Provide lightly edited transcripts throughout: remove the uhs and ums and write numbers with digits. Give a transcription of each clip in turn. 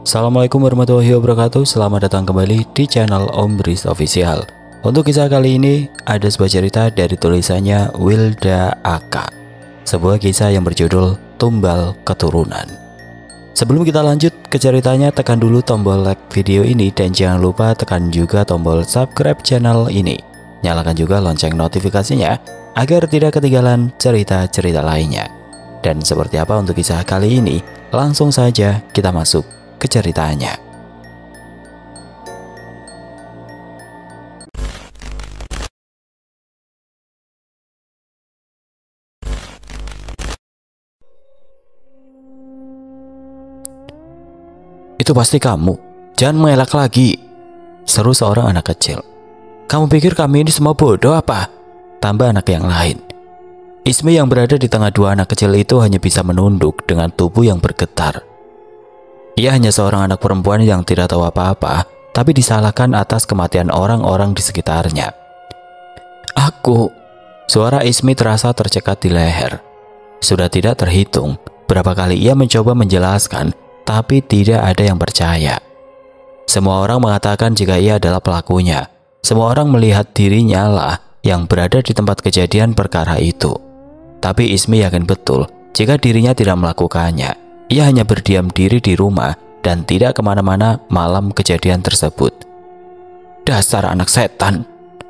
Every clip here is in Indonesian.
Assalamualaikum warahmatullahi wabarakatuh. Selamat datang kembali di channel Om Riz Official. Untuk kisah kali ini ada sebuah cerita dari tulisannya Wilda Aka. Sebuah kisah yang berjudul Tumbal Keturunan. Sebelum kita lanjut ke ceritanya, tekan dulu tombol like video ini dan jangan lupa tekan juga tombol subscribe channel ini. Nyalakan juga lonceng notifikasinya agar tidak ketinggalan cerita-cerita lainnya. Dan seperti apa untuk kisah kali ini? Langsung saja kita masuk ke ceritanya. Itu pasti kamu. Jangan mengelak lagi, seru seorang anak kecil. Kamu pikir kami ini semua bodoh apa? Tambah anak yang lain. Ismi yang berada di tengah dua anak kecil itu hanya bisa menunduk dengan tubuh yang bergetar. Ia hanya seorang anak perempuan yang tidak tahu apa-apa, tapi disalahkan atas kematian orang-orang di sekitarnya. Suara Ismi terasa tercekat di leher. Sudah tidak terhitung berapa kali ia mencoba menjelaskan, tapi tidak ada yang percaya. Semua orang mengatakan jika ia adalah pelakunya. Semua orang melihat dirinya lah yang berada di tempat kejadian perkara itu. Tapi Ismi yakin betul jika dirinya tidak melakukannya. Ia hanya berdiam diri di rumah dan tidak kemana-mana malam kejadian tersebut. Dasar anak setan,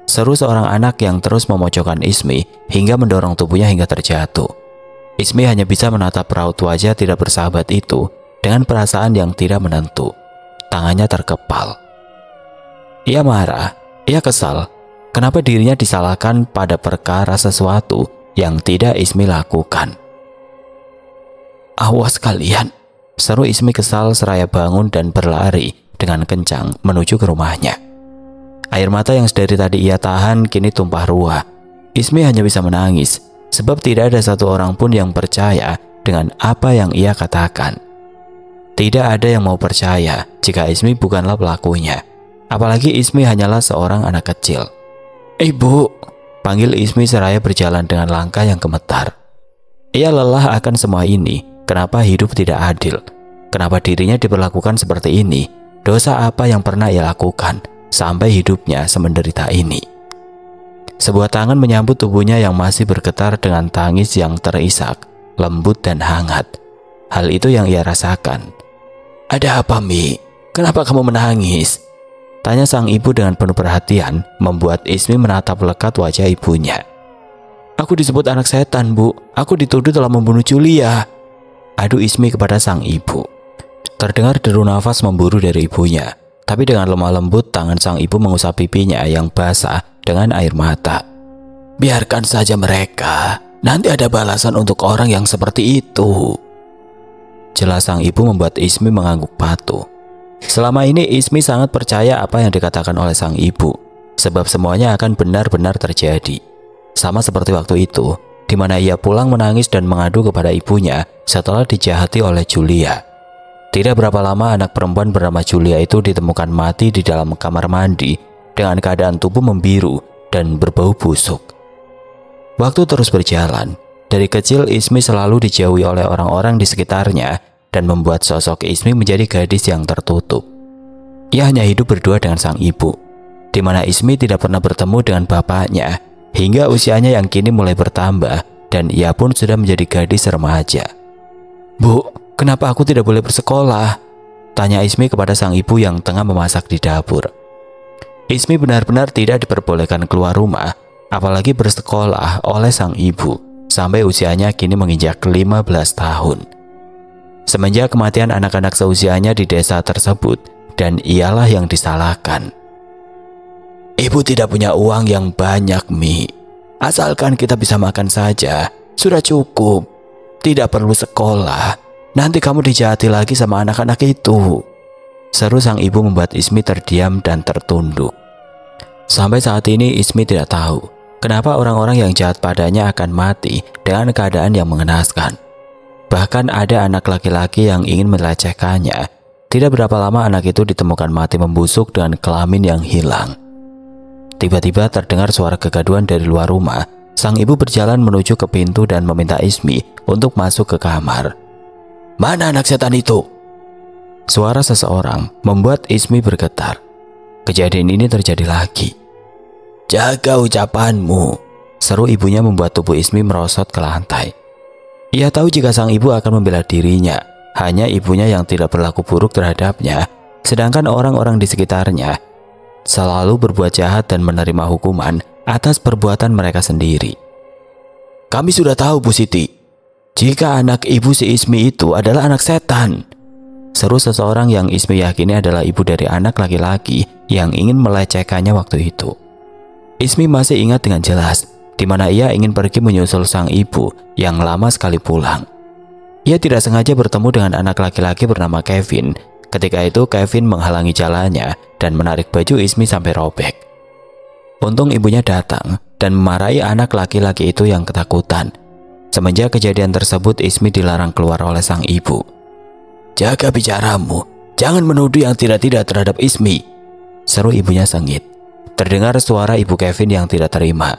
seru seorang anak yang terus memojokkan Ismi hingga mendorong tubuhnya hingga terjatuh. Ismi hanya bisa menatap raut wajah tidak bersahabat itu dengan perasaan yang tidak menentu. Tangannya terkepal. Ia marah, ia kesal. Kenapa dirinya disalahkan pada perkara sesuatu yang tidak Ismi lakukan? Awas kalian, seru Ismi kesal seraya bangun dan berlari dengan kencang menuju ke rumahnya. Air mata yang sedari tadi ia tahan kini tumpah ruah. Ismi hanya bisa menangis sebab tidak ada satu orang pun yang percaya dengan apa yang ia katakan. Tidak ada yang mau percaya jika Ismi bukanlah pelakunya. Apalagi Ismi hanyalah seorang anak kecil. Ibu, panggil Ismi seraya berjalan dengan langkah yang gemetar. Ia lelah akan semua ini. Kenapa hidup tidak adil? Kenapa dirinya diperlakukan seperti ini? Dosa apa yang pernah ia lakukan sampai hidupnya semenderita ini? Sebuah tangan menyambut tubuhnya yang masih bergetar dengan tangis yang terisak, lembut dan hangat. Hal itu yang ia rasakan. Ada apa, Mi? Kenapa kamu menangis? Tanya sang ibu dengan penuh perhatian, membuat Ismi menatap lekat wajah ibunya. Aku disebut anak setan, Bu. Aku dituduh telah membunuh Julia, adu Ismi kepada sang ibu. Terdengar deru nafas memburu dari ibunya, tapi dengan lemah lembut tangan sang ibu mengusap pipinya yang basah dengan air mata. Biarkan saja mereka, nanti ada balasan untuk orang yang seperti itu. Jelas sang ibu membuat Ismi mengangguk patuh. Selama ini Ismi sangat percaya apa yang dikatakan oleh sang ibu, sebab semuanya akan benar-benar terjadi. Sama seperti waktu itu, di mana ia pulang menangis dan mengadu kepada ibunya setelah dijahati oleh Julia. Tidak berapa lama anak perempuan bernama Julia itu ditemukan mati di dalam kamar mandi dengan keadaan tubuh membiru dan berbau busuk. Waktu terus berjalan. Dari kecil Ismi selalu dijauhi oleh orang-orang di sekitarnya dan membuat sosok Ismi menjadi gadis yang tertutup. Ia hanya hidup berdua dengan sang ibu, di mana Ismi tidak pernah bertemu dengan bapaknya hingga usianya yang kini mulai bertambah dan ia pun sudah menjadi gadis remaja. Bu, kenapa aku tidak boleh bersekolah? Tanya Ismi kepada sang ibu yang tengah memasak di dapur. Ismi benar-benar tidak diperbolehkan keluar rumah, apalagi bersekolah oleh sang ibu, sampai usianya kini menginjak 15 tahun. Semenjak kematian anak-anak seusianya di desa tersebut, dan ialah yang disalahkan. Ibu tidak punya uang yang banyak, Mi. Asalkan kita bisa makan saja, sudah cukup. Tidak perlu sekolah. Nanti kamu dijahati lagi sama anak-anak itu. Seru sang ibu membuat Ismi terdiam dan tertunduk. Sampai saat ini Ismi tidak tahu kenapa orang-orang yang jahat padanya akan mati dengan keadaan yang mengenaskan. Bahkan ada anak laki-laki yang ingin melecehkannya. Tidak berapa lama anak itu ditemukan mati membusuk dengan kelamin yang hilang. Tiba-tiba terdengar suara kegaduhan dari luar rumah. Sang ibu berjalan menuju ke pintu dan meminta Ismi untuk masuk ke kamar. Mana anak setan itu? Suara seseorang membuat Ismi bergetar. Kejadian ini terjadi lagi. "Jaga ucapanmu," seru ibunya membuat tubuh Ismi merosot ke lantai. Ia tahu jika sang ibu akan membela dirinya, hanya ibunya yang tidak berlaku buruk terhadapnya, sedangkan orang-orang di sekitarnya selalu berbuat jahat dan menerima hukuman atas perbuatan mereka sendiri. "Kami sudah tahu, Bu Siti, jika anak ibu si Ismi itu adalah anak setan," seru seseorang yang Ismi yakini adalah ibu dari anak laki-laki yang ingin melecehkannya waktu itu. Ismi masih ingat dengan jelas di mana ia ingin pergi menyusul sang ibu yang lama sekali pulang. Ia tidak sengaja bertemu dengan anak laki-laki bernama Kevin. Ketika itu Kevin menghalangi jalannya dan menarik baju Ismi sampai robek. Untung ibunya datang dan memarahi anak laki-laki itu yang ketakutan. Semenjak kejadian tersebut, Ismi dilarang keluar oleh sang ibu. "Jaga bicaramu, jangan menuduh yang tidak-tidak terhadap Ismi," seru ibunya sengit. Terdengar suara ibu Kevin yang tidak terima.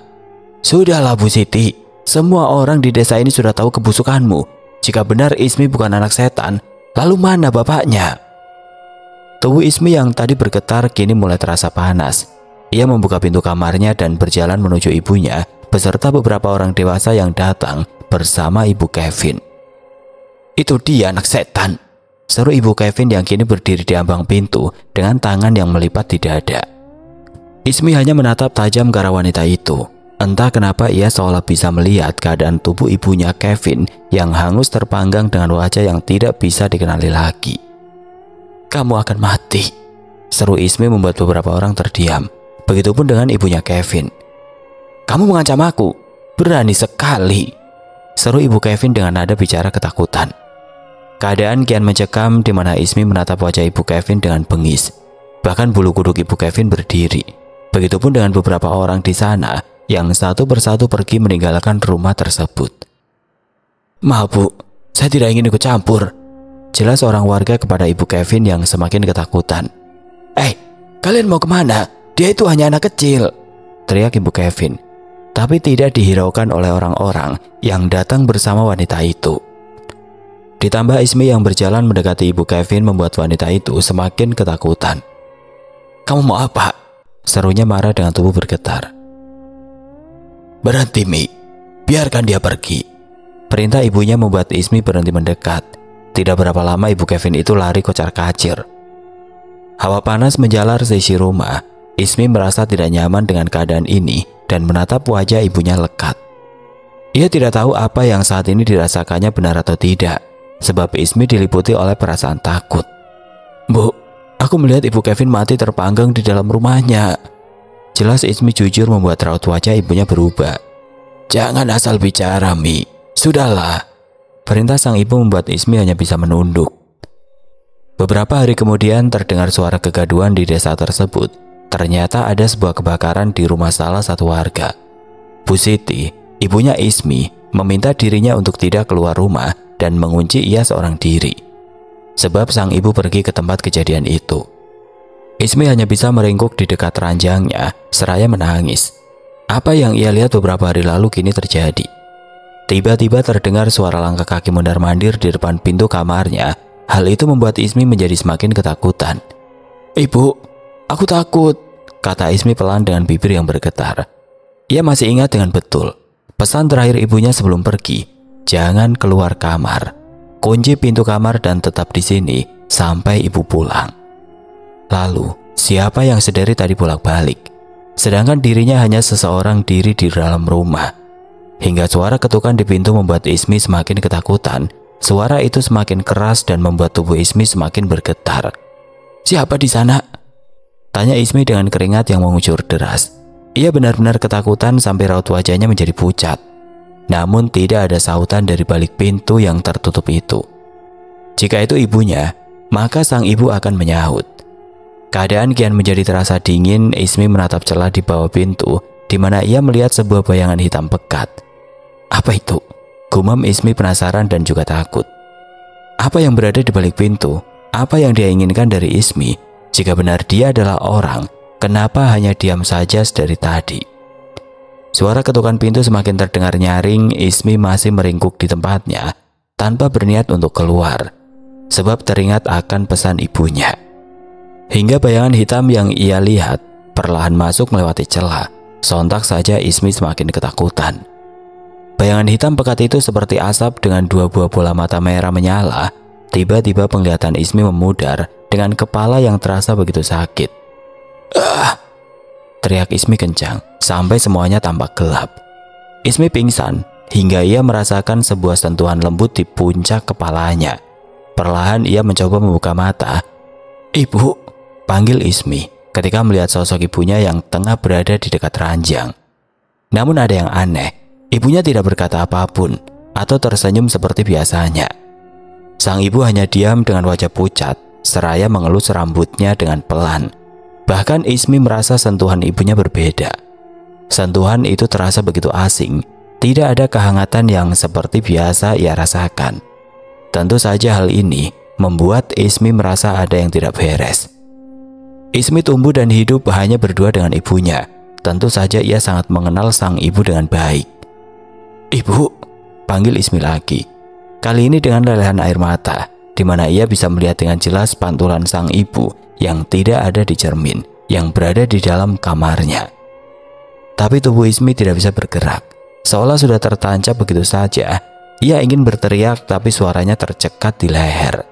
"Sudahlah Bu Siti, semua orang di desa ini sudah tahu kebusukanmu. Jika benar Ismi bukan anak setan, lalu mana bapaknya?" Tubuh Ismi yang tadi bergetar kini mulai terasa panas. Ia membuka pintu kamarnya dan berjalan menuju ibunya beserta beberapa orang dewasa yang datang bersama ibu Kevin. "Itu dia anak setan," seru ibu Kevin yang kini berdiri di ambang pintu dengan tangan yang melipat di dada. Ismi hanya menatap tajam ke arah wanita itu. Entah kenapa ia seolah bisa melihat keadaan tubuh ibunya Kevin yang hangus terpanggang dengan wajah yang tidak bisa dikenali lagi. "Kamu akan mati," seru Ismi membuat beberapa orang terdiam. Begitupun dengan ibunya Kevin. "Kamu mengancam aku? Berani sekali," seru ibu Kevin dengan nada bicara ketakutan. Keadaan kian mencekam di mana Ismi menatap wajah ibu Kevin dengan bengis. Bahkan bulu kuduk ibu Kevin berdiri. Begitupun dengan beberapa orang di sana yang satu persatu pergi meninggalkan rumah tersebut. "Maaf Bu, saya tidak ingin ikut campur," jelas orang warga kepada ibu Kevin yang semakin ketakutan. Kalian mau kemana? Dia itu hanya anak kecil," teriak ibu Kevin. Tapi tidak dihiraukan oleh orang-orang yang datang bersama wanita itu. Ditambah Ismi yang berjalan mendekati ibu Kevin membuat wanita itu semakin ketakutan. "Kamu mau apa?" serunya marah dengan tubuh bergetar. "Berhenti Mi, biarkan dia pergi," perintah ibunya membuat Ismi berhenti mendekat. Tidak berapa lama ibu Kevin itu lari kocar-kacir. Hawa panas menjalar seisi rumah. Ismi merasa tidak nyaman dengan keadaan ini dan menatap wajah ibunya lekat. Ia tidak tahu apa yang saat ini dirasakannya benar atau tidak, sebab Ismi diliputi oleh perasaan takut. "Bu, aku melihat ibu Kevin mati terpanggang di dalam rumahnya," jelas Ismi jujur membuat raut wajah ibunya berubah. "Jangan asal bicara Mi, sudahlah," perintah sang ibu membuat Ismi hanya bisa menunduk. Beberapa hari kemudian terdengar suara kegaduhan di desa tersebut. Ternyata ada sebuah kebakaran di rumah salah satu warga. Bu Siti, ibunya Ismi, meminta dirinya untuk tidak keluar rumah dan mengunci ia seorang diri. Sebab sang ibu pergi ke tempat kejadian itu. Ismi hanya bisa meringkuk di dekat ranjangnya seraya menangis. Apa yang ia lihat beberapa hari lalu kini terjadi. Tiba-tiba terdengar suara langkah kaki mondar-mandir di depan pintu kamarnya. Hal itu membuat Ismi menjadi semakin ketakutan. "Ibu, aku takut," kata Ismi pelan dengan bibir yang bergetar. Ia masih ingat dengan betul pesan terakhir ibunya sebelum pergi, "Jangan keluar kamar, kunci pintu kamar dan tetap di sini sampai ibu pulang." Lalu, siapa yang sedari tadi bolak-balik, sedangkan dirinya hanya seseorang diri di dalam rumah. Hingga suara ketukan di pintu membuat Ismi semakin ketakutan. Suara itu semakin keras dan membuat tubuh Ismi semakin bergetar. "Siapa di sana?" tanya Ismi dengan keringat yang mengucur deras. Ia benar-benar ketakutan sampai raut wajahnya menjadi pucat. Namun tidak ada sautan dari balik pintu yang tertutup itu. Jika itu ibunya, maka sang ibu akan menyahut. Keadaan kian menjadi terasa dingin. Ismi menatap celah di bawah pintu, di mana ia melihat sebuah bayangan hitam pekat. "Apa itu?" gumam Ismi penasaran dan juga takut. Apa yang berada di balik pintu? Apa yang dia inginkan dari Ismi? Jika benar dia adalah orang, kenapa hanya diam saja sedari tadi? Suara ketukan pintu semakin terdengar nyaring. Ismi masih meringkuk di tempatnya tanpa berniat untuk keluar. sebab teringat akan pesan ibunya. Hingga bayangan hitam yang ia lihat perlahan masuk melewati celah. Sontak saja Ismi semakin ketakutan. Bayangan hitam pekat itu seperti asap dengan dua buah bola mata merah menyala. Tiba-tiba penglihatan Ismi memudar dengan kepala yang terasa begitu sakit. "Ah!" teriak Ismi kencang sampai semuanya tampak gelap. Ismi pingsan hingga ia merasakan sebuah sentuhan lembut di puncak kepalanya. Perlahan ia mencoba membuka mata. "Ibu," panggil Ismi ketika melihat sosok ibunya yang tengah berada di dekat ranjang. Namun ada yang aneh, ibunya tidak berkata apapun atau tersenyum seperti biasanya. Sang ibu hanya diam dengan wajah pucat seraya mengelus rambutnya dengan pelan. Bahkan Ismi merasa sentuhan ibunya berbeda. Sentuhan itu terasa begitu asing, tidak ada kehangatan yang seperti biasa ia rasakan. Tentu saja hal ini membuat Ismi merasa ada yang tidak beres. Ismi tumbuh dan hidup hanya berdua dengan ibunya. Tentu saja ia sangat mengenal sang ibu dengan baik. "Ibu," panggil Ismi lagi. Kali ini dengan lelehan air mata, di mana ia bisa melihat dengan jelas pantulan sang ibu yang tidak ada di cermin yang berada di dalam kamarnya. Tapi tubuh Ismi tidak bisa bergerak, seolah sudah tertancap begitu saja. Ia ingin berteriak tapi suaranya tercekat di leher.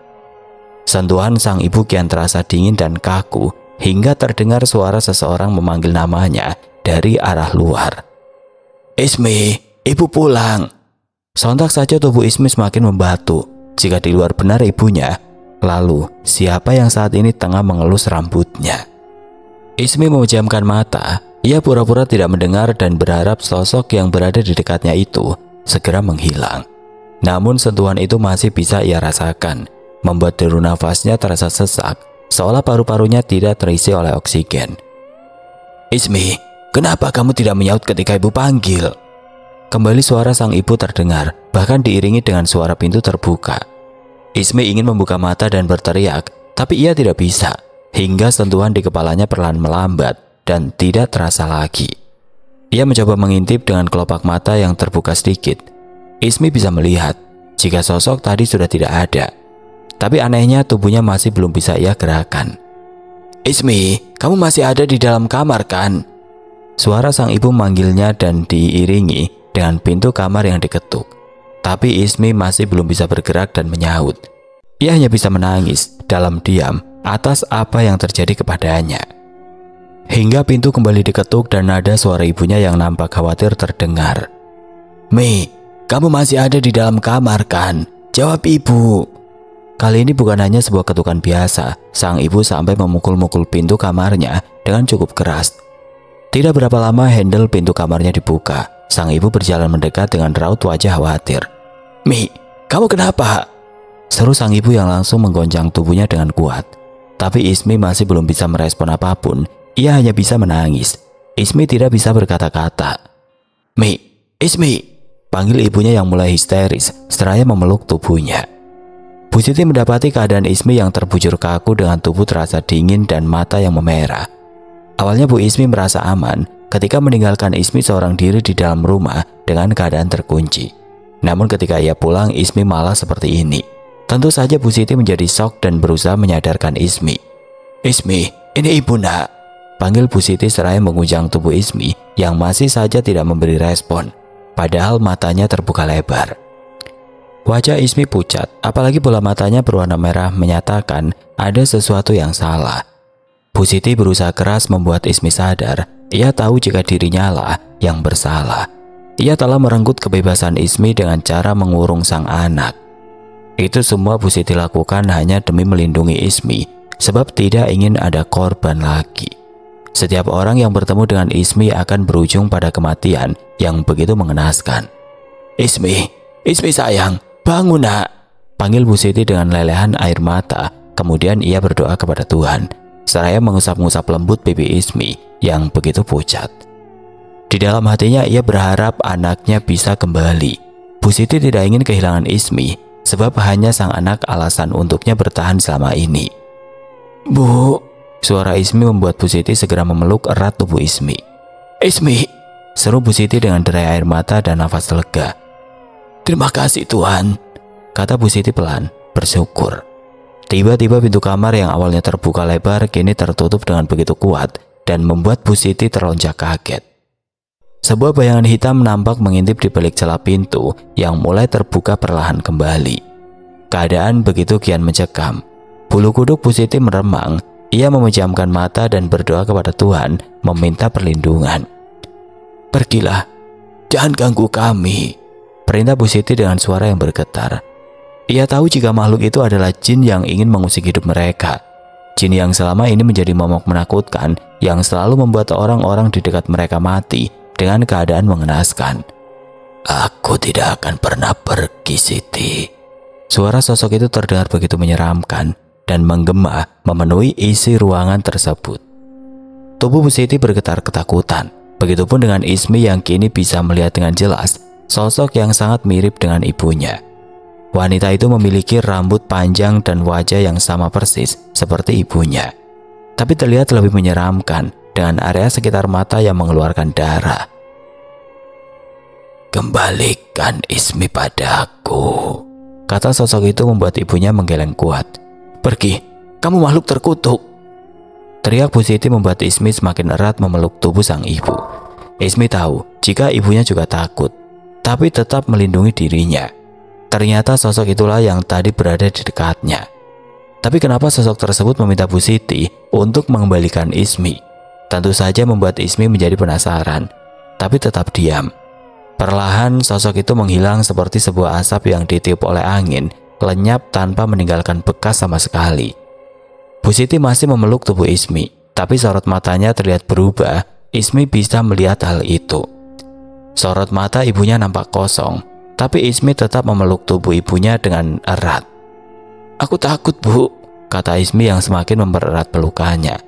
Sentuhan sang ibu kian terasa dingin dan kaku hingga terdengar suara seseorang memanggil namanya dari arah luar. "Ismi, ibu pulang." Sontak saja tubuh Ismi semakin membatu. Jika di luar benar ibunya, lalu siapa yang saat ini tengah mengelus rambutnya? Ismi memejamkan mata. Ia pura-pura tidak mendengar dan berharap sosok yang berada di dekatnya itu segera menghilang. Namun sentuhan itu masih bisa ia rasakan, membuat deru nafasnya terasa sesak, seolah paru-parunya tidak terisi oleh oksigen. "Ismi, kenapa kamu tidak menyaut ketika ibu panggil?" Kembali suara sang ibu terdengar, bahkan diiringi dengan suara pintu terbuka. Ismi ingin membuka mata dan berteriak, tapi ia tidak bisa, hingga sentuhan di kepalanya perlahan melambat dan tidak terasa lagi. Ia mencoba mengintip dengan kelopak mata yang terbuka sedikit. Ismi bisa melihat jika sosok tadi sudah tidak ada, tapi anehnya tubuhnya masih belum bisa ia gerakan. "Ismi, kamu masih ada di dalam kamar kan?" Suara sang ibu manggilnya dan diiringi dengan pintu kamar yang diketuk. Tapi Ismi masih belum bisa bergerak dan menyaut. Ia hanya bisa menangis dalam diam atas apa yang terjadi kepadanya. Hingga pintu kembali diketuk dan nada suara ibunya yang nampak khawatir terdengar. "Mi, kamu masih ada di dalam kamar kan? Jawab ibu." Kali ini bukan hanya sebuah ketukan biasa. Sang ibu sampai memukul-mukul pintu kamarnya dengan cukup keras. Tidak berapa lama handle pintu kamarnya dibuka. Sang ibu berjalan mendekat dengan raut wajah khawatir. "Mi, kamu kenapa?" seru sang ibu yang langsung menggoncang tubuhnya dengan kuat. Tapi Ismi masih belum bisa merespon apapun. Ia hanya bisa menangis. Ismi tidak bisa berkata-kata. "Mi, Ismi," panggil ibunya yang mulai histeris seraya memeluk tubuhnya. Bu Siti mendapati keadaan Ismi yang terbujur kaku dengan tubuh terasa dingin dan mata yang memerah. Awalnya Bu Ismi merasa aman ketika meninggalkan Ismi seorang diri di dalam rumah dengan keadaan terkunci. Namun ketika ia pulang, Ismi malah seperti ini. Tentu saja Bu Siti menjadi shock dan berusaha menyadarkan Ismi. "Ismi, ini ibu nak," panggil Bu Siti seraya mengujang tubuh Ismi yang masih saja tidak memberi respon, padahal matanya terbuka lebar. Wajah Ismi pucat, apalagi bola matanya berwarna merah menyatakan ada sesuatu yang salah. Bu Siti berusaha keras membuat Ismi sadar. Ia tahu jika dirinya lah yang bersalah. Ia telah merenggut kebebasan Ismi dengan cara mengurung sang anak. Itu semua Bu Siti lakukan hanya demi melindungi Ismi, sebab tidak ingin ada korban lagi. Setiap orang yang bertemu dengan Ismi akan berujung pada kematian yang begitu mengenaskan. "Ismi, Ismi sayang, bangun nak," panggil Bu Siti dengan lelehan air mata. Kemudian ia berdoa kepada Tuhan, seraya mengusap-ngusap lembut pipi Ismi yang begitu pucat. Di dalam hatinya ia berharap anaknya bisa kembali. Bu Siti tidak ingin kehilangan Ismi, sebab hanya sang anak alasan untuknya bertahan selama ini. "Bu," suara Ismi membuat Bu Siti segera memeluk erat tubuh Ismi. "Ismi," seru Bu Siti dengan derai air mata dan nafas lega. "Terima kasih Tuhan," kata Bu Siti pelan, bersyukur. Tiba-tiba pintu kamar yang awalnya terbuka lebar kini tertutup dengan begitu kuat dan membuat Bu Siti terlonjak kaget. Sebuah bayangan hitam nampak mengintip di balik celah pintu yang mulai terbuka perlahan kembali. Keadaan begitu kian mencekam. Bulu kuduk Bu Siti meremang. Ia memejamkan mata dan berdoa kepada Tuhan meminta perlindungan. "Pergilah, jangan ganggu kami," perintah Bu Siti dengan suara yang bergetar. Ia tahu jika makhluk itu adalah jin yang ingin mengusik hidup mereka. Jin yang selama ini menjadi momok menakutkan yang selalu membuat orang-orang di dekat mereka mati dengan keadaan mengenaskan. "Aku tidak akan pernah pergi, Siti." Suara sosok itu terdengar begitu menyeramkan dan menggema memenuhi isi ruangan tersebut. Tubuh Bu Siti bergetar ketakutan. Begitupun dengan Ismi yang kini bisa melihat dengan jelas sosok yang sangat mirip dengan ibunya. Wanita itu memiliki rambut panjang dan wajah yang sama persis seperti ibunya, tapi terlihat lebih menyeramkan dengan area sekitar mata yang mengeluarkan darah. "Kembalikan Ismi padaku," kata sosok itu membuat ibunya menggeleng kuat. "Pergi, kamu makhluk terkutuk!" Teriak Bu Siti membuat Ismi semakin erat memeluk tubuh sang ibu. Ismi tahu jika ibunya juga takut, tapi tetap melindungi dirinya. Ternyata sosok itulah yang tadi berada di dekatnya. Tapi kenapa sosok tersebut meminta Bu Siti untuk mengembalikan Ismi? Tentu saja membuat Ismi menjadi penasaran, tapi tetap diam. Perlahan sosok itu menghilang seperti sebuah asap yang ditiup oleh angin, lenyap tanpa meninggalkan bekas sama sekali. Bu Siti masih memeluk tubuh Ismi, tapi sorot matanya terlihat berubah. Ismi bisa melihat hal itu. Sorot mata ibunya nampak kosong, tapi Ismi tetap memeluk tubuh ibunya dengan erat. "Aku takut, Bu," kata Ismi yang semakin mempererat pelukannya.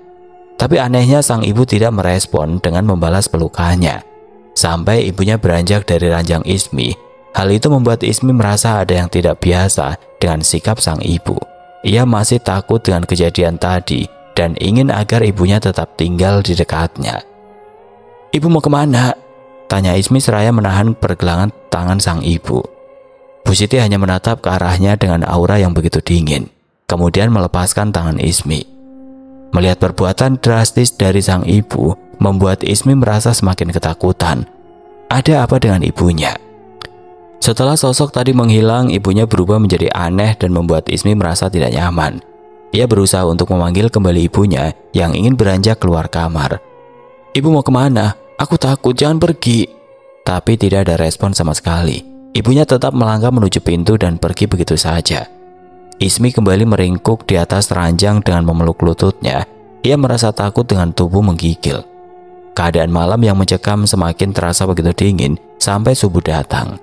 Tapi anehnya sang ibu tidak merespon dengan membalas pelukannya. Sampai ibunya beranjak dari ranjang Ismi. Hal itu membuat Ismi merasa ada yang tidak biasa dengan sikap sang ibu. Ia masih takut dengan kejadian tadi dan ingin agar ibunya tetap tinggal di dekatnya. "Ibu mau kemana?" tanya Ismi seraya menahan pergelangan tangan sang ibu. Bu Siti hanya menatap ke arahnya dengan aura yang begitu dingin, kemudian melepaskan tangan Ismi. Melihat perbuatan drastis dari sang ibu membuat Ismi merasa semakin ketakutan. Ada apa dengan ibunya? Setelah sosok tadi menghilang, ibunya berubah menjadi aneh dan membuat Ismi merasa tidak nyaman. Ia berusaha untuk memanggil kembali ibunya yang ingin beranjak keluar kamar. "Ibu mau kemana? Aku takut, jangan pergi." Tapi tidak ada respon sama sekali. Ibunya tetap melangkah menuju pintu dan pergi begitu saja. Ismi kembali meringkuk di atas ranjang dengan memeluk lututnya. Ia merasa takut dengan tubuh menggigil. Keadaan malam yang mencekam semakin terasa begitu dingin sampai subuh datang.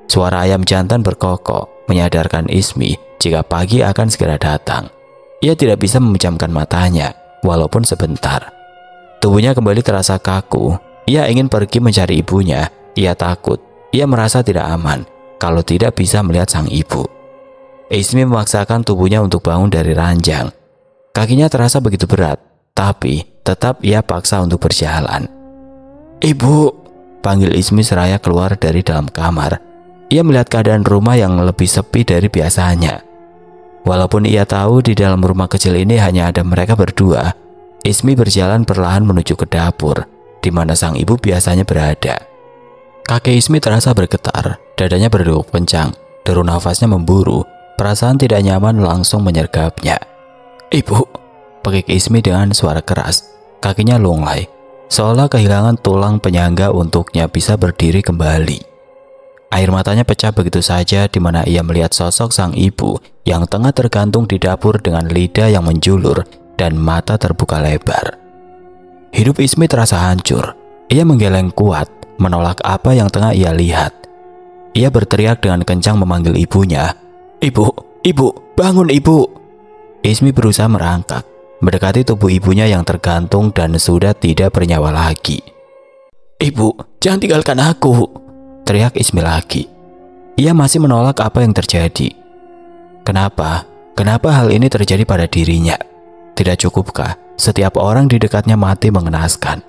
Suara ayam jantan berkokok menyadarkan Ismi jika pagi akan segera datang. Ia tidak bisa memejamkan matanya, walaupun sebentar. Tubuhnya kembali terasa kaku. Ia ingin pergi mencari ibunya. Ia takut. Ia merasa tidak aman kalau tidak bisa melihat sang ibu. Ismi memaksakan tubuhnya untuk bangun dari ranjang. Kakinya terasa begitu berat, tapi tetap ia paksa untuk berjalan. "Ibu," panggil Ismi seraya keluar dari dalam kamar. Ia melihat keadaan rumah yang lebih sepi dari biasanya. Walaupun ia tahu di dalam rumah kecil ini hanya ada mereka berdua, Ismi berjalan perlahan menuju ke dapur, di mana sang ibu biasanya berada. Kaki Ismi terasa bergetar, dadanya berdegup kencang, deru nafasnya memburu, perasaan tidak nyaman langsung menyergapnya. "Ibu," pekik Ismi dengan suara keras, kakinya lunglai, seolah kehilangan tulang penyangga untuknya bisa berdiri kembali. Air matanya pecah begitu saja di mana ia melihat sosok sang ibu yang tengah tergantung di dapur dengan lidah yang menjulur dan mata terbuka lebar. Hidup Ismi terasa hancur. Ia menggeleng kuat, menolak apa yang tengah ia lihat. Ia berteriak dengan kencang memanggil ibunya. "Ibu, ibu, bangun ibu!" Ismi berusaha merangkak, mendekati tubuh ibunya yang tergantung dan sudah tidak bernyawa lagi. "Ibu, jangan tinggalkan aku!" teriak Ismi lagi. Ia masih menolak apa yang terjadi. Kenapa? Kenapa hal ini terjadi pada dirinya? Tidak cukupkah setiap orang di dekatnya mati mengenaskan?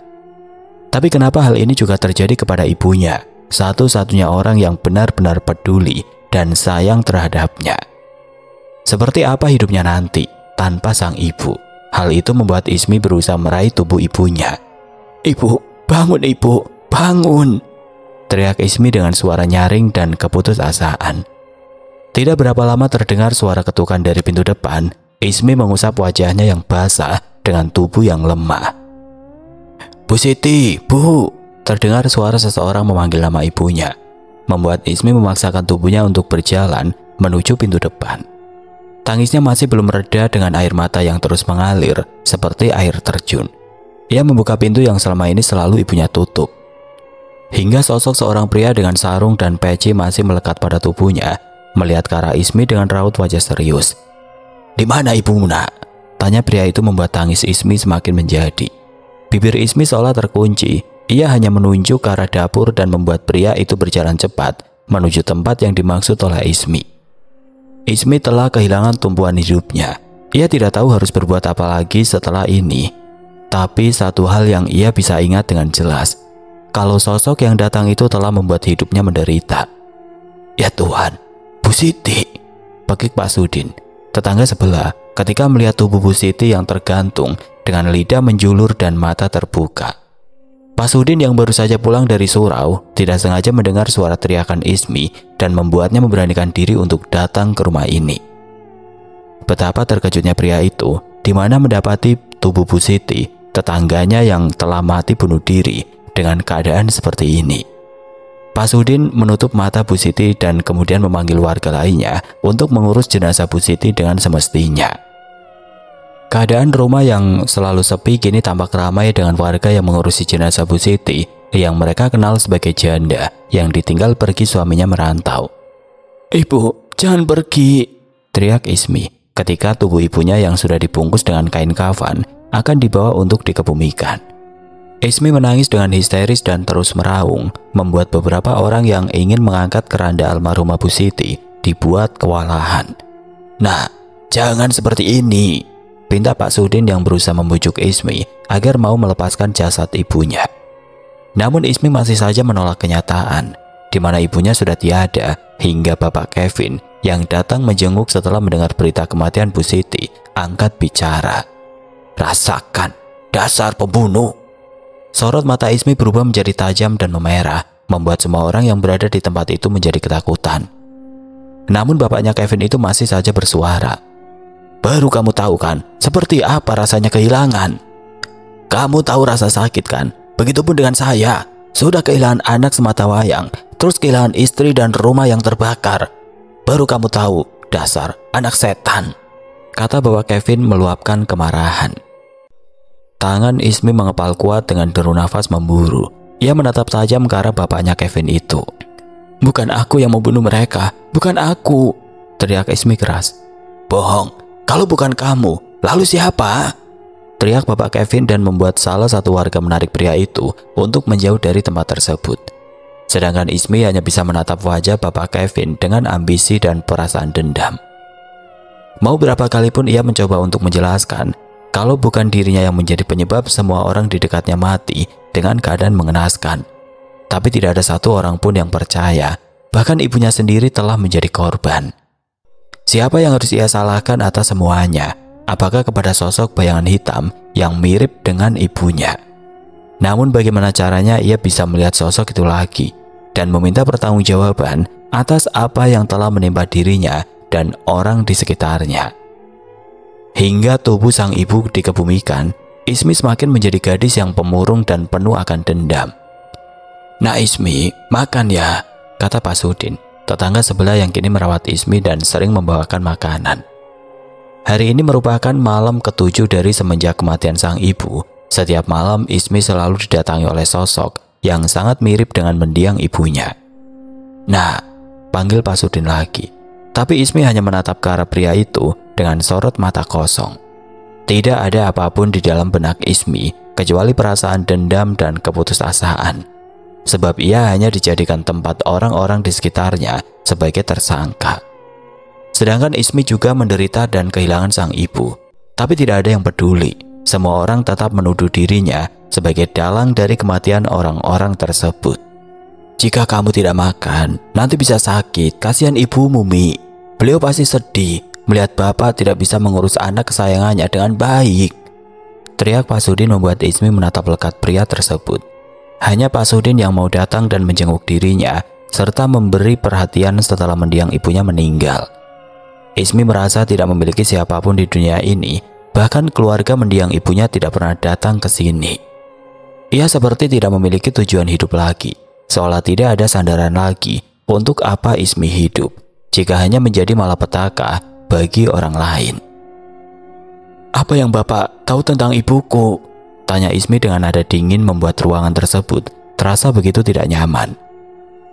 Tapi kenapa hal ini juga terjadi kepada ibunya, satu-satunya orang yang benar-benar peduli dan sayang terhadapnya? Seperti apa hidupnya nanti tanpa sang ibu? Hal itu membuat Ismi berusaha meraih tubuh ibunya. "Ibu, bangun ibu, bangun!" teriak Ismi dengan suara nyaring dan keputusasaan. Tidak berapa lama terdengar suara ketukan dari pintu depan. Ismi mengusap wajahnya yang basah dengan tubuh yang lemah. "Bu Siti, Bu!" Terdengar suara seseorang memanggil nama ibunya, membuat Ismi memaksakan tubuhnya untuk berjalan menuju pintu depan. Tangisnya masih belum reda dengan air mata yang terus mengalir seperti air terjun. Ia membuka pintu yang selama ini selalu ibunya tutup. Hingga sosok seorang pria dengan sarung dan peci masih melekat pada tubuhnya, melihat ke arah Ismi dengan raut wajah serius. "Di mana ibumu, Nak?" tanya pria itu, membuat tangis Ismi semakin menjadi. Bibir Ismi seolah terkunci. Ia hanya menunjuk ke arah dapur dan membuat pria itu berjalan cepat menuju tempat yang dimaksud oleh Ismi. Ismi telah kehilangan tumpuan hidupnya. Ia tidak tahu harus berbuat apa lagi setelah ini. Tapi satu hal yang ia bisa ingat dengan jelas, kalau sosok yang datang itu telah membuat hidupnya menderita. "Ya Tuhan, Bu Siti!" pekik Pak Sudin, tetangga sebelah, ketika melihat tubuh Bu Siti yang tergantung dengan lidah menjulur dan mata terbuka. Pak Sudin yang baru saja pulang dari surau tidak sengaja mendengar suara teriakan Ismi dan membuatnya memberanikan diri untuk datang ke rumah ini. Betapa terkejutnya pria itu di mana mendapati tubuh Bu Siti, tetangganya yang telah mati bunuh diri, dengan keadaan seperti ini. Pak Sudin menutup mata Bu Siti dan kemudian memanggil warga lainnya untuk mengurus jenazah Bu Siti dengan semestinya. Keadaan rumah yang selalu sepi kini tampak ramai dengan warga yang mengurusi jenazah Bu Siti yang mereka kenal sebagai janda yang ditinggal pergi suaminya merantau. "Ibu, jangan pergi!" teriak Ismi ketika tubuh ibunya yang sudah dibungkus dengan kain kafan akan dibawa untuk dikebumikan. Ismi menangis dengan histeris dan terus meraung, membuat beberapa orang yang ingin mengangkat keranda almarhumah Bu Siti dibuat kewalahan. "Nah, jangan seperti ini!" pinta Pak Sudin yang berusaha membujuk Ismi agar mau melepaskan jasad ibunya. Namun Ismi masih saja menolak kenyataan, di mana ibunya sudah tiada, hingga Bapak Kevin yang datang menjenguk setelah mendengar berita kematian Bu Siti angkat bicara. "Rasakan, dasar pembunuh!" Sorot mata Ismi berubah menjadi tajam dan memerah, membuat semua orang yang berada di tempat itu menjadi ketakutan. Namun bapaknya Kevin itu masih saja bersuara. "Baru kamu tahu kan seperti apa rasanya kehilangan? Kamu tahu rasa sakit kan? Begitupun dengan saya. Sudah kehilangan anak semata wayang, terus kehilangan istri dan rumah yang terbakar. Baru kamu tahu, dasar anak setan," kata Bapak Kevin meluapkan kemarahan. Tangan Ismi mengepal kuat dengan deru nafas memburu. Ia menatap tajam ke arah bapaknya Kevin itu. "Bukan aku yang membunuh mereka, bukan aku," teriak Ismi keras. "Bohong. Kalau bukan kamu, lalu siapa?" teriak Bapak Kevin dan membuat salah satu warga menarik pria itu untuk menjauh dari tempat tersebut. Sedangkan Ismi hanya bisa menatap wajah Bapak Kevin dengan ambisi dan perasaan dendam. Mau berapa kali pun ia mencoba untuk menjelaskan kalau bukan dirinya yang menjadi penyebab semua orang di dekatnya mati dengan keadaan mengenaskan. Tapi tidak ada satu orang pun yang percaya, bahkan ibunya sendiri telah menjadi korban. Siapa yang harus ia salahkan atas semuanya? Apakah kepada sosok bayangan hitam yang mirip dengan ibunya? Namun bagaimana caranya ia bisa melihat sosok itu lagi dan meminta pertanggungjawaban atas apa yang telah menimpa dirinya dan orang di sekitarnya? Hingga tubuh sang ibu dikebumikan, Ismi semakin menjadi gadis yang pemurung dan penuh akan dendam. "Nah Ismi, makan ya," kata Pak Sudin, tetangga sebelah yang kini merawat Ismi dan sering membawakan makanan. Hari ini merupakan malam ke-7 dari semenjak kematian sang ibu. Setiap malam Ismi selalu didatangi oleh sosok yang sangat mirip dengan mendiang ibunya. "Nah," panggil Pak Sudin lagi. Tapi Ismi hanya menatap ke arah pria itu dengan sorot mata kosong. Tidak ada apapun di dalam benak Ismi kecuali perasaan dendam dan keputusasaan. Sebab ia hanya dijadikan tempat orang-orang di sekitarnya sebagai tersangka. Sedangkan Ismi juga menderita dan kehilangan sang ibu. Tapi tidak ada yang peduli. Semua orang tetap menuduh dirinya sebagai dalang dari kematian orang-orang tersebut. "Jika kamu tidak makan, nanti bisa sakit. Kasihan ibumu, Mi. Beliau pasti sedih. melihat bapak tidak bisa mengurus anak kesayangannya dengan baik. Teriak Pak Sudin membuat Ismi menatap lekat pria tersebut. Hanya Pak Sudin yang mau datang dan menjenguk dirinya, serta memberi perhatian setelah mendiang ibunya meninggal. Ismi merasa tidak memiliki siapapun di dunia ini, bahkan keluarga mendiang ibunya tidak pernah datang ke sini. Ia seperti tidak memiliki tujuan hidup lagi, seolah tidak ada sandaran lagi untuk apa Ismi hidup, jika hanya menjadi malapetaka bagi orang lain. "Apa yang Bapak tahu tentang ibuku?" tanya Ismi dengan nada dingin, membuat ruangan tersebut terasa begitu tidak nyaman.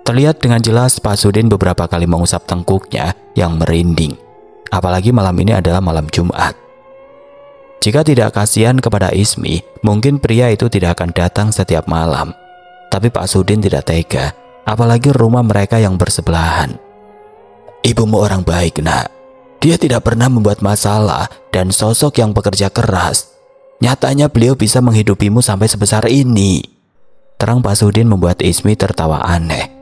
Terlihat dengan jelas Pak Sudin beberapa kali mengusap tengkuknya yang merinding. Apalagi malam ini adalah malam Jumat. Jika tidak kasihan kepada Ismi, mungkin pria itu tidak akan datang setiap malam. Tapi Pak Sudin tidak tega, apalagi rumah mereka yang bersebelahan. "Ibumu orang baik, Nak. Dia tidak pernah membuat masalah dan sosok yang pekerja keras. Nyatanya beliau bisa menghidupimu sampai sebesar ini." Terang Pak Sudin membuat Ismi tertawa aneh.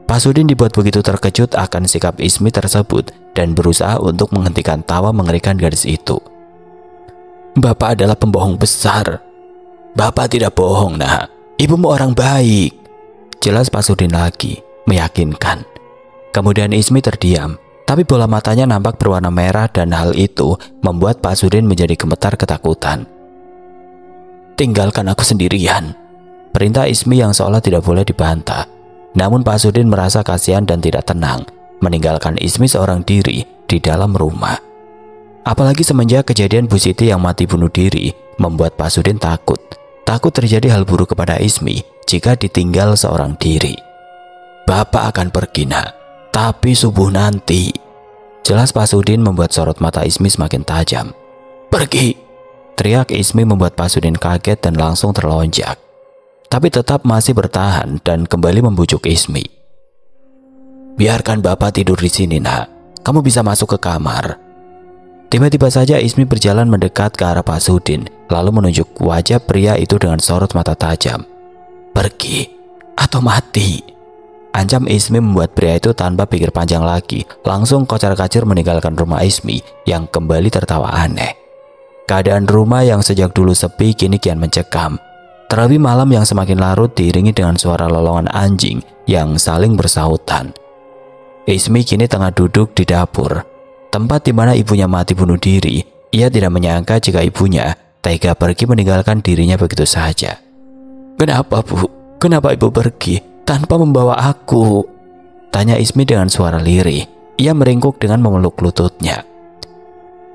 Pak Sudin dibuat begitu terkejut akan sikap Ismi tersebut dan berusaha untuk menghentikan tawa mengerikan gadis itu. "Bapak adalah pembohong besar." "Bapak tidak bohong, Nak. Ibumu orang baik." Jelas Pak Sudin lagi, meyakinkan. Kemudian Ismi terdiam, tapi bola matanya nampak berwarna merah dan hal itu membuat Pak Sudin menjadi gemetar ketakutan. "Tinggalkan aku sendirian," perintah Ismi yang seolah tidak boleh dibantah. Namun Pak Sudin merasa kasihan dan tidak tenang, meninggalkan Ismi seorang diri di dalam rumah. Apalagi semenjak kejadian Bu Siti yang mati bunuh diri, membuat Pak Sudin takut. Takut terjadi hal buruk kepada Ismi jika ditinggal seorang diri. "Bapak akan pergi, Nak, tapi subuh nanti." Jelas Pak Sudin membuat sorot mata Ismi semakin tajam. "Pergi!" teriak Ismi membuat Pak Sudin kaget dan langsung terlonjak. Tapi tetap masih bertahan dan kembali membujuk Ismi. "Biarkan Bapak tidur di sini, Nak. Kamu bisa masuk ke kamar." Tiba-tiba saja Ismi berjalan mendekat ke arah Pak Sudin, lalu menunjuk wajah pria itu dengan sorot mata tajam. "Pergi atau mati," ancam Ismi membuat pria itu tanpa pikir panjang lagi langsung kocar-kacir meninggalkan rumah Ismi yang kembali tertawa aneh. Keadaan rumah yang sejak dulu sepi kini kian mencekam. Terlebih malam yang semakin larut diiringi dengan suara lolongan anjing yang saling bersahutan. Ismi kini tengah duduk di dapur, tempat di mana ibunya mati bunuh diri. Ia tidak menyangka jika ibunya tega pergi meninggalkan dirinya begitu saja. "Kenapa, Bu? Kenapa Ibu pergi tanpa membawa aku?" tanya Ismi dengan suara lirih. Ia meringkuk dengan memeluk lututnya.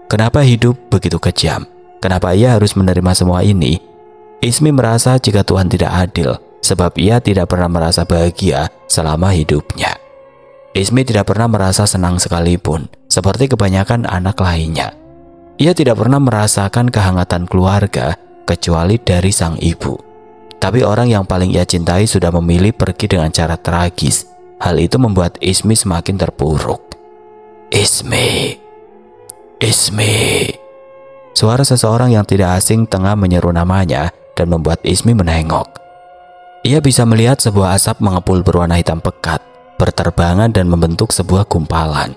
Kenapa hidup begitu kejam? Kenapa ia harus menerima semua ini? Ismi merasa jika Tuhan tidak adil, sebab ia tidak pernah merasa bahagia selama hidupnya. Ismi tidak pernah merasa senang sekalipun, seperti kebanyakan anak lainnya. Ia tidak pernah merasakan kehangatan keluarga kecuali dari sang ibu. Tapi orang yang paling ia cintai sudah memilih pergi dengan cara tragis. Hal itu membuat Ismi semakin terpuruk. "Ismi, Ismi." Suara seseorang yang tidak asing tengah menyeru namanya dan membuat Ismi menengok. Ia bisa melihat sebuah asap mengepul berwarna hitam pekat, berterbangan dan membentuk sebuah gumpalan.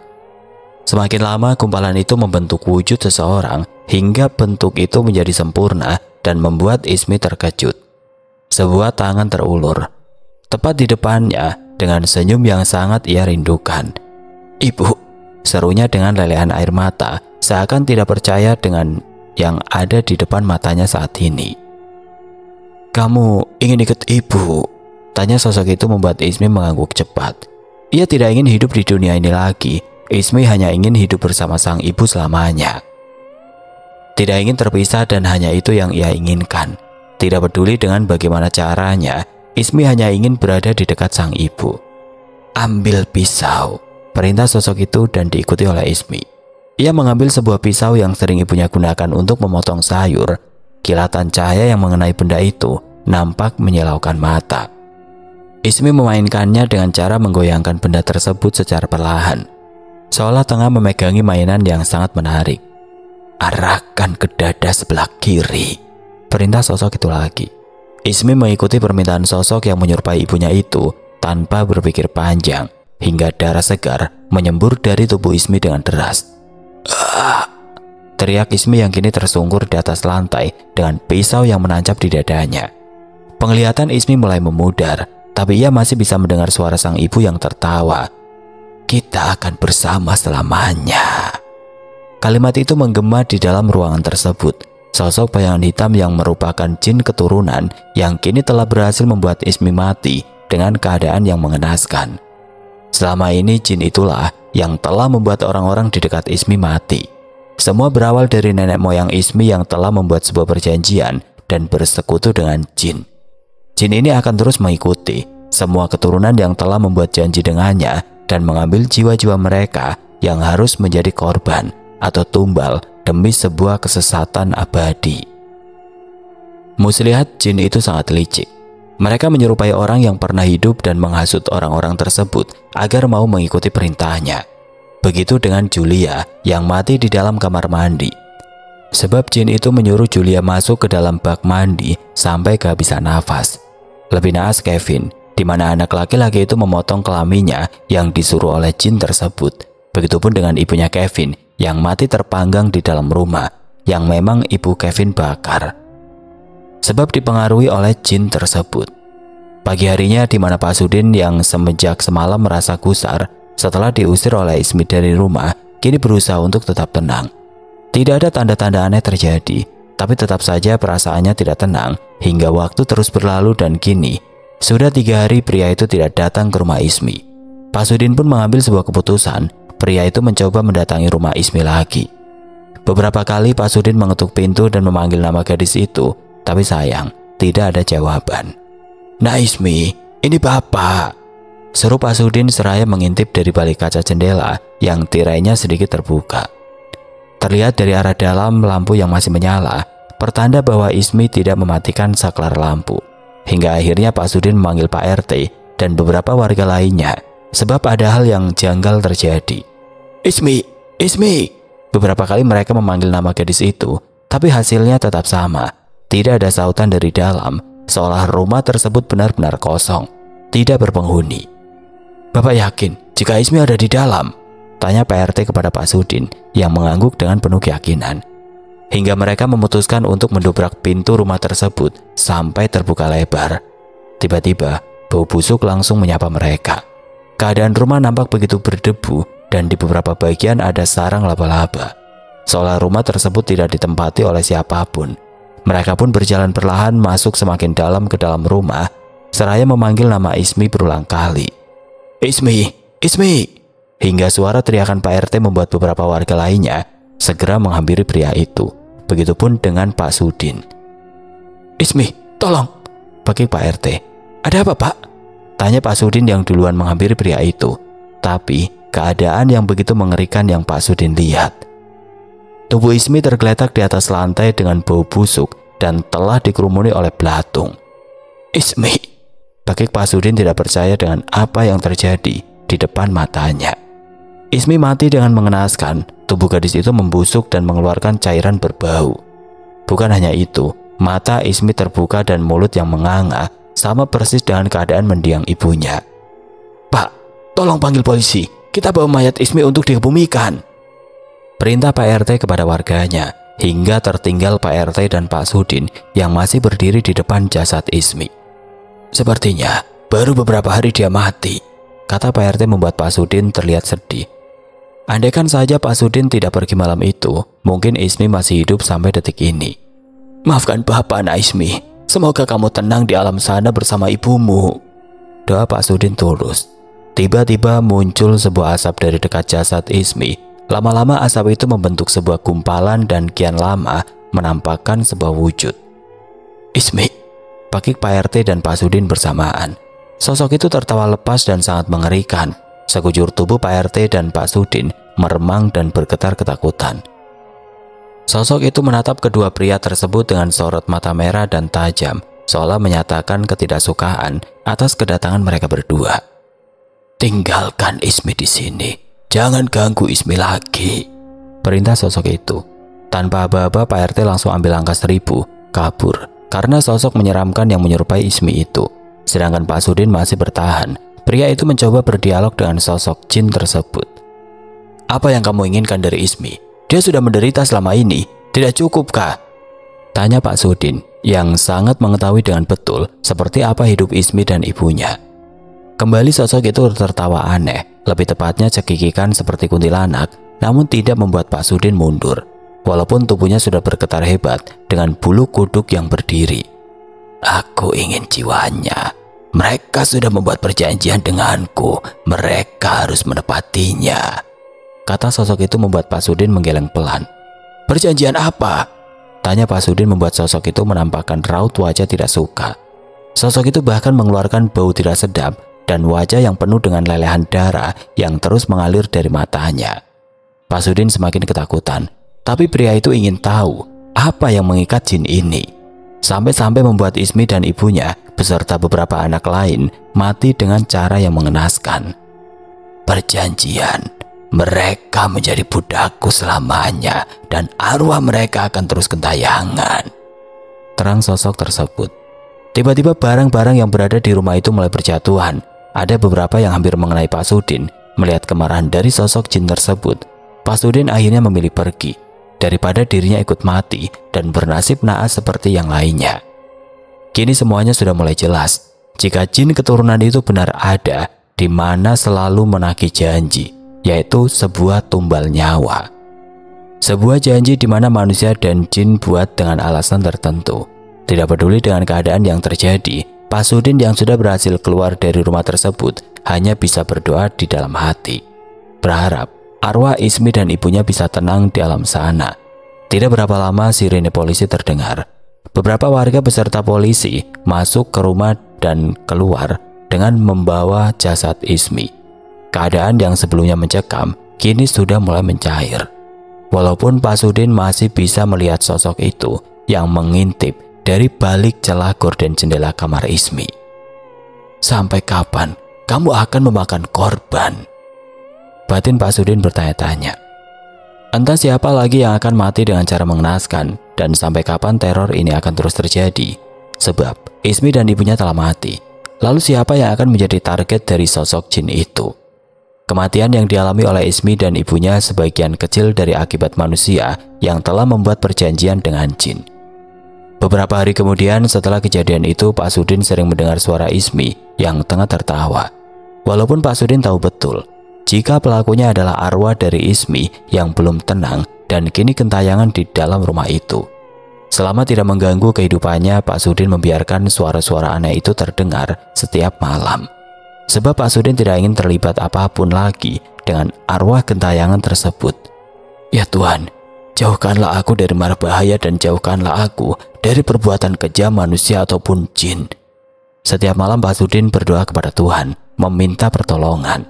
Semakin lama gumpalan itu membentuk wujud seseorang hingga bentuk itu menjadi sempurna dan membuat Ismi terkejut. Sebuah tangan terulur tepat di depannya dengan senyum yang sangat ia rindukan. "Ibu," serunya dengan lelehan air mata, seakan tidak percaya dengan yang ada di depan matanya saat ini. "Kamu ingin ikut Ibu?" tanya sosok itu membuat Ismi mengangguk cepat. Ia tidak ingin hidup di dunia ini lagi. Ismi hanya ingin hidup bersama sang ibu selamanya. Tidak ingin terpisah dan hanya itu yang ia inginkan. Tidak peduli dengan bagaimana caranya, Ismi hanya ingin berada di dekat sang ibu. "Ambil pisau," perintah sosok itu dan diikuti oleh Ismi. Ia mengambil sebuah pisau yang sering ibunya gunakan untuk memotong sayur. Kilatan cahaya yang mengenai benda itu nampak menyilaukan mata. Ismi memainkannya dengan cara menggoyangkan benda tersebut secara perlahan, seolah tengah memegangi mainan yang sangat menarik. "Arahkan ke dada sebelah kiri," perintah sosok itu lagi. Ismi mengikuti permintaan sosok yang menyerupai ibunya itu tanpa berpikir panjang, hingga darah segar menyembur dari tubuh Ismi dengan deras. Teriak Ismi yang kini tersungkur di atas lantai dengan pisau yang menancap di dadanya. Penglihatan Ismi mulai memudar, tapi ia masih bisa mendengar suara sang ibu yang tertawa. "Kita akan bersama selamanya." Kalimat itu menggema di dalam ruangan tersebut. Sosok bayangan hitam yang merupakan jin keturunan yang kini telah berhasil membuat Ismi mati dengan keadaan yang mengenaskan. Selama ini jin itulah yang telah membuat orang-orang di dekat Ismi mati. Semua berawal dari nenek moyang Ismi yang telah membuat sebuah perjanjian dan bersekutu dengan jin. Jin ini akan terus mengikuti semua keturunan yang telah membuat janji dengannya dan mengambil jiwa-jiwa mereka yang harus menjadi korban atau tumbal demi sebuah kesesatan abadi. Muslihat jin itu sangat licik. Mereka menyerupai orang yang pernah hidup dan menghasut orang-orang tersebut agar mau mengikuti perintahnya. Begitu dengan Julia yang mati di dalam kamar mandi. Sebab jin itu menyuruh Julia masuk ke dalam bak mandi sampai kehabisan nafas. Lebih naas Kevin, di mana anak laki-laki itu memotong kelaminnya yang disuruh oleh jin tersebut. Begitupun dengan ibunya Kevin yang mati terpanggang di dalam rumah yang memang ibu Kevin bakar. Sebab dipengaruhi oleh jin tersebut. Pagi harinya di mana Pak Sudin yang semenjak semalam merasa gusar setelah diusir oleh Ismi dari rumah, kini berusaha untuk tetap tenang. Tidak ada tanda-tanda aneh terjadi, tapi tetap saja perasaannya tidak tenang hingga waktu terus berlalu dan kini sudah 3 hari pria itu tidak datang ke rumah Ismi. Pak Sudin pun mengambil sebuah keputusan. Pria itu mencoba mendatangi rumah Ismi lagi. Beberapa kali Pak Sudin mengetuk pintu dan memanggil nama gadis itu, tapi sayang, tidak ada jawaban. "Nah Ismi, ini Bapak," seru Pak Sudin seraya mengintip dari balik kaca jendela yang tirainya sedikit terbuka. Terlihat dari arah dalam lampu yang masih menyala, pertanda bahwa Ismi tidak mematikan saklar lampu. Hingga akhirnya Pak Sudin memanggil Pak RT dan beberapa warga lainnya, sebab ada hal yang janggal terjadi. "Ismi, Ismi!" Beberapa kali mereka memanggil nama gadis itu, tapi hasilnya tetap sama. Tidak ada sautan dari dalam, seolah rumah tersebut benar-benar kosong, tidak berpenghuni. "Bapak yakin jika Ismi ada di dalam?" tanya Pak RT kepada Pak Sudin yang mengangguk dengan penuh keyakinan. Hingga mereka memutuskan untuk mendobrak pintu rumah tersebut sampai terbuka lebar. Tiba-tiba, bau busuk langsung menyapa mereka. Keadaan rumah nampak begitu berdebu dan di beberapa bagian ada sarang laba-laba. Seolah rumah tersebut tidak ditempati oleh siapapun. Mereka pun berjalan perlahan masuk semakin dalam ke dalam rumah, seraya memanggil nama Ismi berulang kali. "Ismi, Ismi!" Hingga suara teriakan Pak RT membuat beberapa warga lainnya segera menghampiri pria itu. Begitupun dengan Pak Sudin. "Ismi, tolong!" bagi Pak RT. "Ada apa Pak?" tanya Pak Sudin yang duluan menghampiri pria itu. Tapi keadaan yang begitu mengerikan yang Pak Sudin lihat. Tubuh Ismi tergeletak di atas lantai dengan bau busuk dan telah dikerumuni oleh belatung. "Ismi!" bagi Pak Sudin tidak percaya dengan apa yang terjadi di depan matanya. Ismi mati dengan mengenaskan. Tubuh gadis itu membusuk dan mengeluarkan cairan berbau. Bukan hanya itu, mata Ismi terbuka dan mulut yang menganga sama persis dengan keadaan mendiang ibunya. "Pak, tolong panggil polisi. Kita bawa mayat Ismi untuk dikebumikan," perintah Pak RT kepada warganya, hingga tertinggal Pak RT dan Pak Sudin yang masih berdiri di depan jasad Ismi. "Sepertinya baru beberapa hari dia mati," kata Pak RT membuat Pak Sudin terlihat sedih. Andaikan saja Pak Sudin tidak pergi malam itu, mungkin Ismi masih hidup sampai detik ini. "Maafkan Bapak, Nak Ismi. Semoga kamu tenang di alam sana bersama ibumu," doa Pak Sudin tulus. Tiba-tiba muncul sebuah asap dari dekat jasad Ismi. Lama-lama asap itu membentuk sebuah gumpalan dan kian lama menampakkan sebuah wujud. "Ismi!" bagi Pak RT dan Pak Sudin bersamaan. Sosok itu tertawa lepas dan sangat mengerikan. Sekujur tubuh Pak RT dan Pak Sudin meremang dan bergetar ketakutan. Sosok itu menatap kedua pria tersebut dengan sorot mata merah dan tajam, seolah menyatakan ketidaksukaan atas kedatangan mereka berdua. "Tinggalkan Ismi di sini. Jangan ganggu Ismi lagi," perintah sosok itu. Tanpa aba-aba Pak RT langsung ambil angka 1000, kabur karena sosok menyeramkan yang menyerupai Ismi itu. Sedangkan Pak Sudin masih bertahan. Pria itu mencoba berdialog dengan sosok jin tersebut. "Apa yang kamu inginkan dari Ismi? Dia sudah menderita selama ini. Tidak cukupkah? Tanya Pak Sudin yang sangat mengetahui dengan betul seperti apa hidup Ismi dan ibunya. Kembali sosok itu tertawa aneh, lebih tepatnya cekikikan seperti kuntilanak, namun tidak membuat Pak Sudin mundur. Walaupun tubuhnya sudah bergetar hebat dengan bulu kuduk yang berdiri. Aku ingin jiwanya. Mereka sudah membuat perjanjian denganku. Mereka harus menepatinya. Kata sosok itu membuat Pak Sudin menggeleng pelan. Perjanjian apa? Tanya Pak Sudin membuat sosok itu menampakkan raut wajah tidak suka. Sosok itu bahkan mengeluarkan bau tidak sedap dan wajah yang penuh dengan lelehan darah yang terus mengalir dari matanya. Pak Sudin semakin ketakutan, tapi pria itu ingin tahu apa yang mengikat jin ini. Sampai-sampai membuat Ismi dan ibunya beserta beberapa anak lain mati dengan cara yang mengenaskan. Perjanjian. Mereka menjadi budakku selamanya dan arwah mereka akan terus gentayangan. Terang sosok tersebut. Tiba-tiba barang-barang yang berada di rumah itu mulai berjatuhan. Ada beberapa yang hampir mengenai Pak Sudin. Melihat kemarahan dari sosok jin tersebut, Pak Sudin akhirnya memilih pergi daripada dirinya ikut mati dan bernasib naas seperti yang lainnya. Kini semuanya sudah mulai jelas. Jika jin keturunan itu benar ada, di mana selalu menagih janji, yaitu sebuah tumbal nyawa. Sebuah janji di mana manusia dan jin buat dengan alasan tertentu. Tidak peduli dengan keadaan yang terjadi, Pak Sudin yang sudah berhasil keluar dari rumah tersebut hanya bisa berdoa di dalam hati, berharap arwah Ismi dan ibunya bisa tenang di alam sana. Tidak berapa lama sirene polisi terdengar. Beberapa warga beserta polisi masuk ke rumah dan keluar dengan membawa jasad Ismi. Keadaan yang sebelumnya mencekam kini sudah mulai mencair. Walaupun Pak Sudin masih bisa melihat sosok itu yang mengintip dari balik celah gorden jendela kamar Ismi. Sampai kapan kamu akan memakan korban? Batin Pak Sudin bertanya-tanya. Entah siapa lagi yang akan mati dengan cara mengenaskan dan sampai kapan teror ini akan terus terjadi. Sebab Ismi dan ibunya telah mati. Lalu siapa yang akan menjadi target dari sosok jin itu? Kematian yang dialami oleh Ismi dan ibunya sebagian kecil dari akibat manusia yang telah membuat perjanjian dengan jin. Beberapa hari kemudian setelah kejadian itu, Pak Sudin sering mendengar suara Ismi yang tengah tertawa. Walaupun Pak Sudin tahu betul jika pelakunya adalah arwah dari Ismi yang belum tenang dan kini gentayangan di dalam rumah itu. Selama tidak mengganggu kehidupannya, Pak Sudin membiarkan suara-suara aneh itu terdengar setiap malam. Sebab Pak Sudin tidak ingin terlibat apapun lagi dengan arwah gentayangan tersebut. Ya Tuhan, jauhkanlah aku dari mara bahaya dan jauhkanlah aku dari perbuatan kejam manusia ataupun jin. Setiap malam Pak Sudin berdoa kepada Tuhan, meminta pertolongan.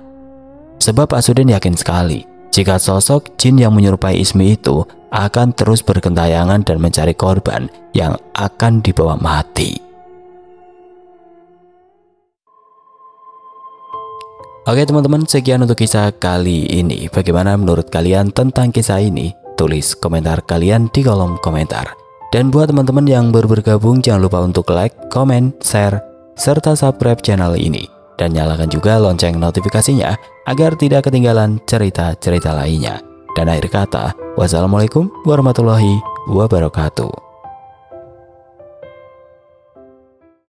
Sebab Pak Sudin yakin sekali jika sosok jin yang menyerupai Ismi itu akan terus bergentayangan dan mencari korban yang akan dibawa mati. Oke teman-teman, sekian untuk kisah kali ini. Bagaimana menurut kalian tentang kisah ini? Tulis komentar kalian di kolom komentar. Dan buat teman-teman yang baru bergabung, jangan lupa untuk like, komen, share, serta subscribe channel ini. Dan nyalakan juga lonceng notifikasinya agar tidak ketinggalan cerita-cerita lainnya. Dan akhir kata, wassalamualaikum warahmatullahi wabarakatuh.